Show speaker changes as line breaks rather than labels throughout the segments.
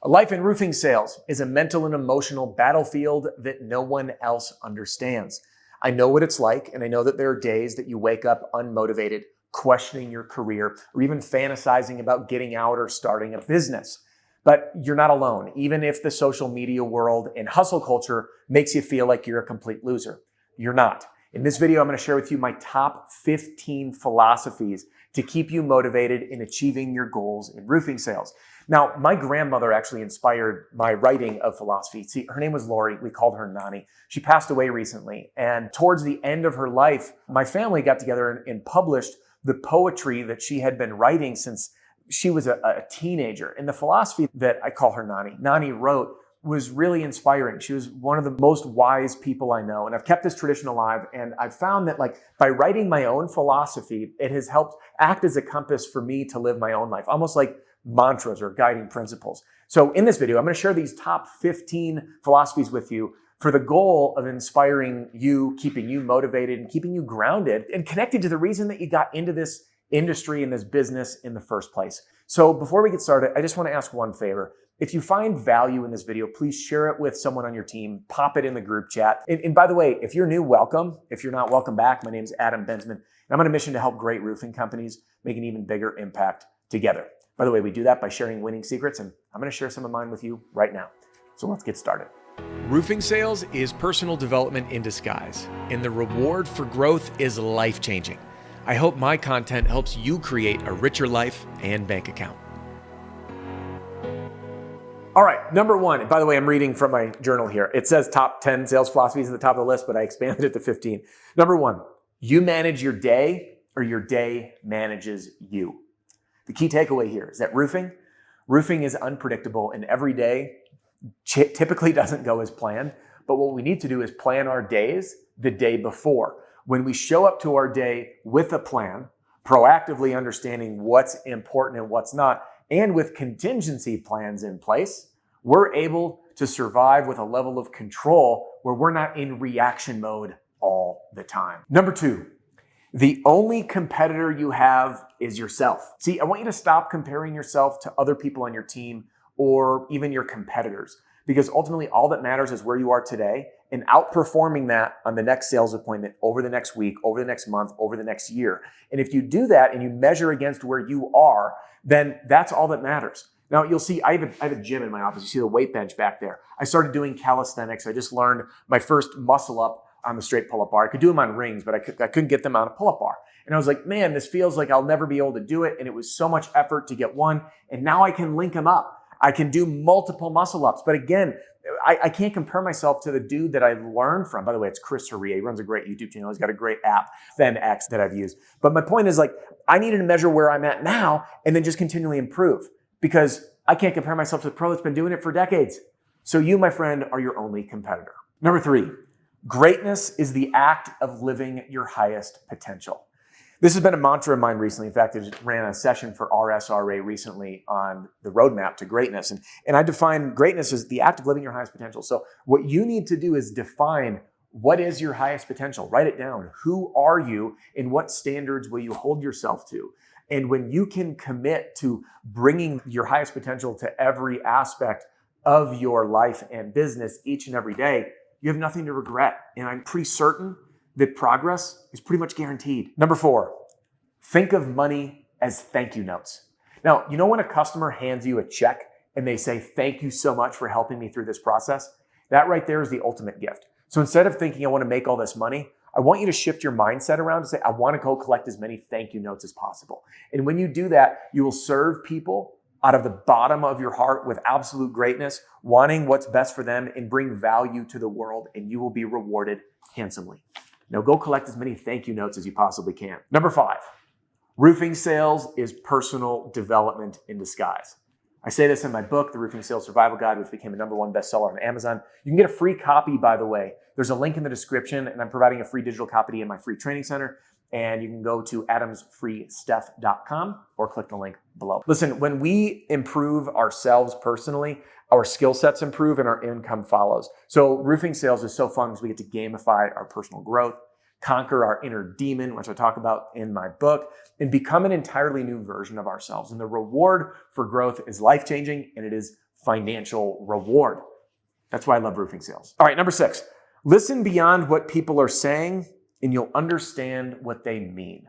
Life in roofing sales is a mental and emotional battlefield that no one else understands. I know what it's like, and I know that there are days that you wake up unmotivated, questioning your career, or even fantasizing about getting out or starting a business. But you're not alone, even if the social media world and hustle culture makes you feel like you're a complete loser. You're not. In this video, I'm going to share with you my top 15 philosophies to keep you motivated in achieving your goals in roofing sales. Now, my grandmother actually inspired my writing of philosophy. See, her name was Lori. We called her Nani. She passed away recently. And towards the end of her life, my family got together and published the poetry that she had been writing since she was a teenager. And the philosophy that I call her Nani wrote was really inspiring. She was one of the most wise people I know. And I've kept this tradition alive. And I've found that by writing my own philosophy, it has helped act as a compass for me to live my own life, almost like mantras or guiding principles. So in this video, I'm going to share these top 15 philosophies with you for the goal of inspiring you, keeping you motivated, and keeping you grounded and connected to the reason that you got into this industry and this business in the first place. So before we get started, I just want to ask one favor. If you find value in this video, please share it with someone on your team, pop it in the group chat. And by the way, if you're new, welcome. If you're not, welcome back. My name is Adam Bensman, and I'm on a mission to help great roofing companies make an even bigger impact together. By the way, we do that by sharing winning secrets, and I'm going to share some of mine with you right now. So let's get started.
Roofing sales is personal development in disguise, and the reward for growth is life-changing. I hope my content helps you create a richer life and bank account.
All right, number one, and by the way, I'm reading from my journal here. It says top 10 sales philosophies at the top of the list, but I expanded it to 15. Number one, you manage your day or your day manages you. The key takeaway here is that roofing is unpredictable, and every day typically doesn't go as planned. But what we need to do is plan our days the day before. When we show up to our day with a plan, proactively understanding what's important and what's not, and with contingency plans in place, we're able to survive with a level of control where we're not in reaction mode all the time. Number two, the only competitor you have is yourself. See, I want you to stop comparing yourself to other people on your team or even your competitors, because ultimately all that matters is where you are today and outperforming that on the next sales appointment over the next week, over the next month, over the next year. And if you do that and you measure against where you are, then that's all that matters. Now you'll see I have a gym in my office. You see the weight bench back there. I started doing calisthenics. I just learned my first muscle up on the straight pull-up bar. I could do them on rings, but I couldn't get them on a pull-up bar. And I was like, man, this feels like I'll never be able to do it. And it was so much effort to get one. And now I can link them up. I can do multiple muscle ups. But again, I can't compare myself to the dude that I learned from. By the way, it's Chris Horia. He runs a great YouTube channel. He's got a great app, FenX, that I've used. But my point is I needed to measure where I'm at now and then just continually improve, because I can't compare myself to the pro that's been doing it for decades. So you, my friend, are your only competitor. Number three, greatness is the act of living your highest potential. This has been a mantra of mine recently. In fact, I just ran a session for RSRA recently on the roadmap to greatness. And I define greatness as the act of living your highest potential. So what you need to do is define what is your highest potential. Write it down. Who are you and what standards will you hold yourself to? And when you can commit to bringing your highest potential to every aspect of your life and business each and every day, you have nothing to regret. And I'm pretty certain that progress is pretty much guaranteed. Number four, think of money as thank you notes. Now, you know when a customer hands you a check and they say, thank you so much for helping me through this process? That right there is the ultimate gift. So instead of thinking I want to make all this money, I want you to shift your mindset around to say, I want to go collect as many thank you notes as possible. And when you do that, you will serve people out of the bottom of your heart with absolute greatness, wanting what's best for them and bring value to the world, and you will be rewarded handsomely. Now go collect as many thank you notes as you possibly can. Number five, roofing sales is personal development in disguise. I say this in my book, The Roofing Sales Survival Guide, which became a #1 bestseller on Amazon. You can get a free copy, by the way. There's a link in the description, and I'm providing a free digital copy in my free training center. And you can go to adamsfreestuff.com or click the link below. Listen, when we improve ourselves personally, our skill sets improve and our income follows. So roofing sales is so fun because we get to gamify our personal growth, conquer our inner demon, which I talk about in my book, and become an entirely new version of ourselves. And the reward for growth is life-changing, and it is financial reward. That's why I love roofing sales. All right, number 6, listen beyond what people are saying and you'll understand what they mean.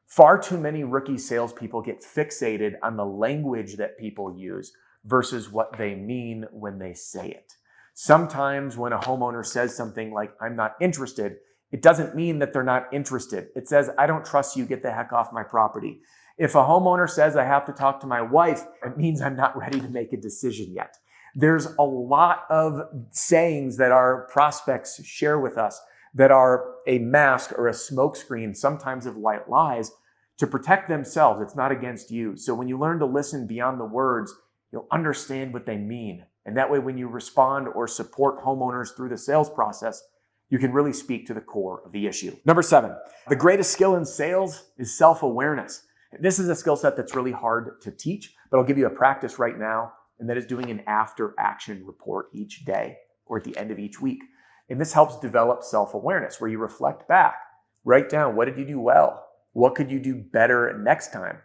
Far too many rookie salespeople get fixated on the language that people use versus what they mean when they say it. Sometimes when a homeowner says something like, I'm not interested, it doesn't mean that they're not interested. It says, I don't trust you, get the heck off my property. If a homeowner says, I have to talk to my wife, it means I'm not ready to make a decision yet. There's a lot of sayings that our prospects share with us that are a mask or a smokescreen, sometimes of white lies, to protect themselves. It's not against you. So when you learn to listen beyond the words, you'll understand what they mean. And that way, when you respond or support homeowners through the sales process, you can really speak to the core of the issue. Number 7, the greatest skill in sales is self-awareness. This is a skill set that's really hard to teach, but I'll give you a practice right now, and that is doing an after-action report each day or at the end of each week. And this helps develop self-awareness, where you reflect back, write down, what did you do well? What could you do better next time?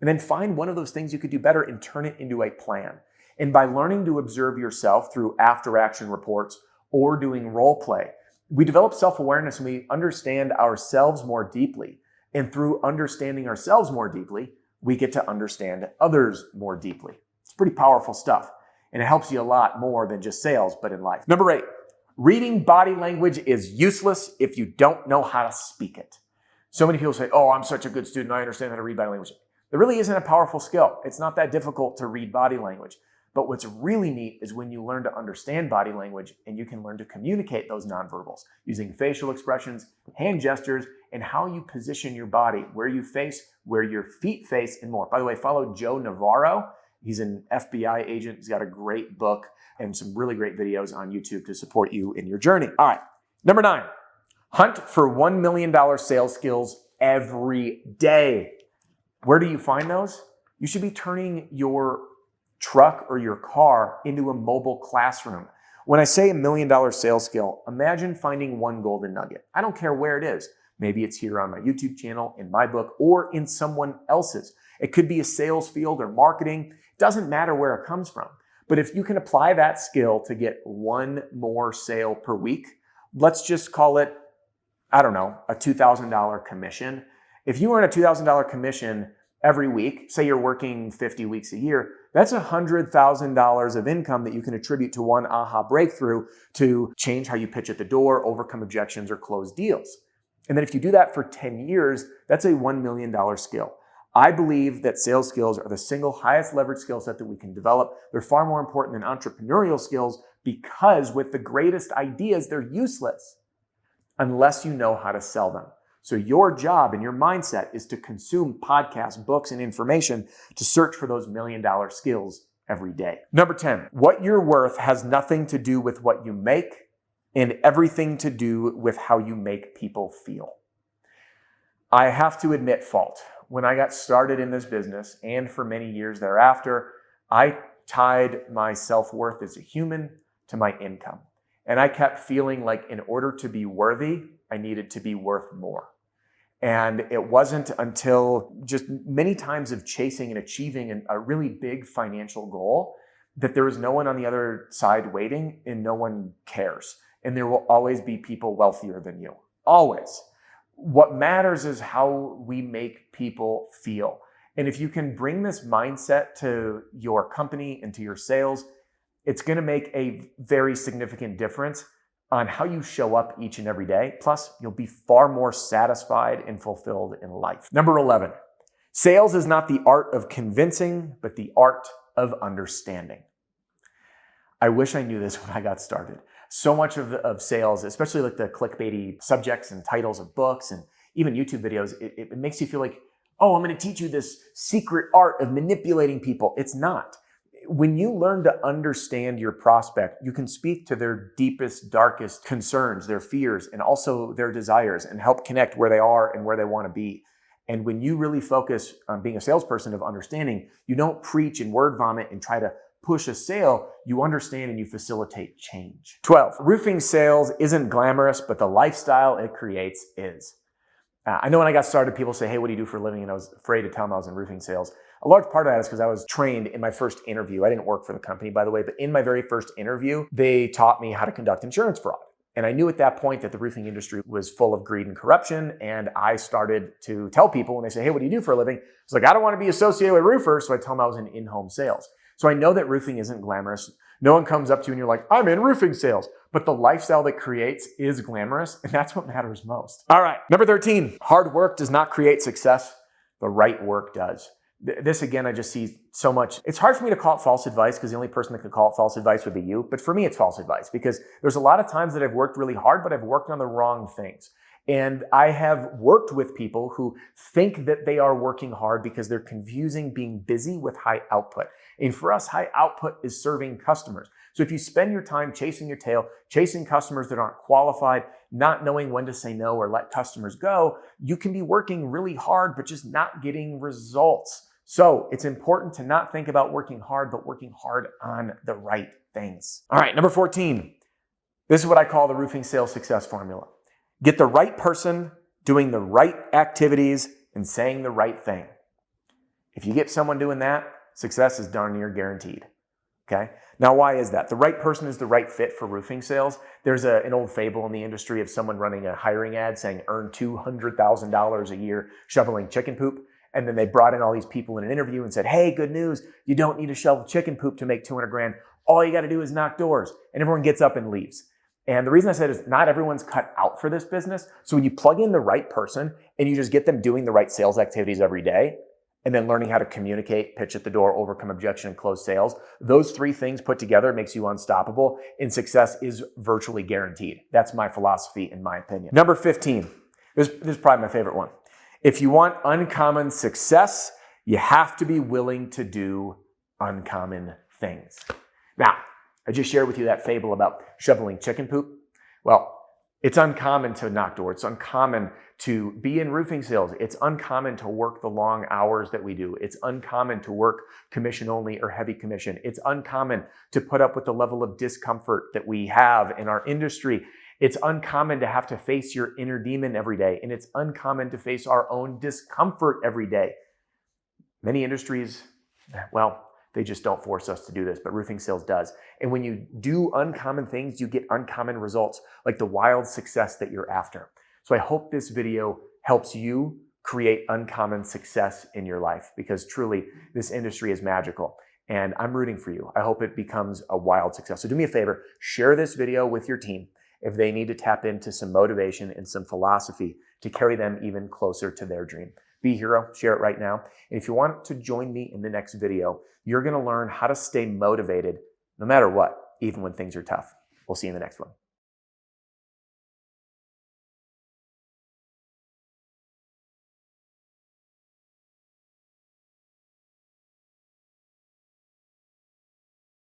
And then find one of those things you could do better and turn it into a plan. And by learning to observe yourself through after-action reports or doing role play, we develop self-awareness and we understand ourselves more deeply. And through understanding ourselves more deeply, we get to understand others more deeply. It's pretty powerful stuff. And it helps you a lot more than just sales, but in life. Number 8, reading body language is useless if you don't know how to speak it. So many people say, oh, I'm such a good student, I understand how to read body language. There really isn't a powerful skill. It's not that difficult to read body language. But what's really neat is when you learn to understand body language and you can learn to communicate those nonverbals using facial expressions, hand gestures, and how you position your body, where you face, where your feet face, and more. By the way, follow Joe Navarro. He's an FBI agent. He's got a great book and some really great videos on YouTube to support you in your journey. All right, number 9, hunt for $1 million sales skills every day. Where do you find those? You should be turning your truck or your car into a mobile classroom. When I say $1 million sales skill, imagine finding one golden nugget. I don't care where it is. Maybe it's here on my YouTube channel, in my book, or in someone else's. It could be a sales field or marketing. It doesn't matter where it comes from. But if you can apply that skill to get one more sale per week, let's just call it, I don't know, a $2,000 commission. If you earn a $2,000 commission every week, say you're working 50 weeks a year, that's $100,000 of income that you can attribute to one aha breakthrough to change how you pitch at the door, overcome objections, or close deals. And then if you do that for 10 years, that's a $1 million skill. I believe that sales skills are the single highest leverage skill set that we can develop. They're far more important than entrepreneurial skills because with the greatest ideas, they're useless unless you know how to sell them. So your job and your mindset is to consume podcasts, books, and information to search for those $1 million skills every day. Number 10, what you're worth has nothing to do with what you make and everything to do with how you make people feel. I have to admit fault. When I got started in this business and for many years thereafter, I tied my self-worth as a human to my income. And I kept feeling like in order to be worthy, I needed to be worth more. And it wasn't until just many times of chasing and achieving a really big financial goal that there was no one on the other side waiting and no one cares. And there will always be people wealthier than you. Always. What matters is how we make people feel. And if you can bring this mindset to your company and to your sales, it's going to make a very significant difference on how you show up each and every day. Plus, you'll be far more satisfied and fulfilled in life. Number 11, sales is not the art of convincing, but the art of understanding. I wish I knew this when I got started. So much of sales, especially like the clickbaity subjects and titles of books and even YouTube videos, it makes you feel like, oh, I'm going to teach you this secret art of manipulating people. It's not. When you learn to understand your prospect, you can speak to their deepest, darkest concerns, their fears, and also their desires and help connect where they are and where they want to be. And when you really focus on being a salesperson of understanding, you don't preach and word vomit and try to push a sale, you understand and you facilitate change. 12, roofing sales isn't glamorous, but the lifestyle it creates is. I know when I got started, people say, hey, what do you do for a living? And I was afraid to tell them I was in roofing sales. A large part of that is because I was trained in my first interview. I didn't work for the company, by the way, but in my very first interview, they taught me how to conduct insurance fraud. And I knew at that point that the roofing industry was full of greed and corruption. And I started to tell people when they say, hey, what do you do for a living? I was like, I don't want to be associated with roofers. So I tell them I was in in-home sales. So I know that roofing isn't glamorous. No one comes up to you and you're like, I'm in roofing sales. But the lifestyle that creates is glamorous. And that's what matters most. All right. Number 13, hard work does not create success. The right work does. This, again, I just see so much. It's hard for me to call it false advice because the only person that could call it false advice would be you. But for me, it's false advice because there's a lot of times that I've worked really hard, but I've worked on the wrong things. And I have worked with people who think that they are working hard because they're confusing being busy with high output. And for us, high output is serving customers. So if you spend your time chasing your tail, chasing customers that aren't qualified, not knowing when to say no or let customers go, you can be working really hard, but just not getting results. So it's important to not think about working hard, but working hard on the right things. All right, number 14. This is what I call the roofing sales success formula. Get the right person doing the right activities and saying the right thing. If you get someone doing that, success is darn near guaranteed. Okay? Now, why is that? The right person is the right fit for roofing sales. There's an old fable in the industry of someone running a hiring ad saying earn $200,000 a year shoveling chicken poop. And then they brought in all these people in an interview and said, hey, good news. You don't need to shovel chicken poop to make 200 grand. All you got to do is knock doors. And everyone gets up and leaves. And the reason I said is not everyone's cut out for this business. So when you plug in the right person and you just get them doing the right sales activities every day, and then learning how to communicate, pitch at the door, overcome objection, and close sales, those three things put together makes you unstoppable, and success is virtually guaranteed. That's my philosophy, in my opinion. Number 15. This is probably my favorite one. If you want uncommon success, you have to be willing to do uncommon things. Now, I just shared with you that fable about shoveling chicken poop. Well, it's uncommon to knock doors. It's uncommon to be in roofing sales. It's uncommon to work the long hours that we do. It's uncommon to work commission only or heavy commission. It's uncommon to put up with the level of discomfort that we have in our industry. It's uncommon to have to face your inner demon every day. And it's uncommon to face our own discomfort every day. Many industries, well, they just don't force us to do this, but roofing sales does. And when you do uncommon things, you get uncommon results, like the wild success that you're after. So I hope this video helps you create uncommon success in your life, because truly this industry is magical and I'm rooting for you. I hope it becomes a wild success. So do me a favor, share this video with your team if they need to tap into some motivation and some philosophy to carry them even closer to their dream. Be a hero, share it right now. And if you want to join me in the next video, you're going to learn how to stay motivated no matter what, even when things are tough. We'll see you in the next one.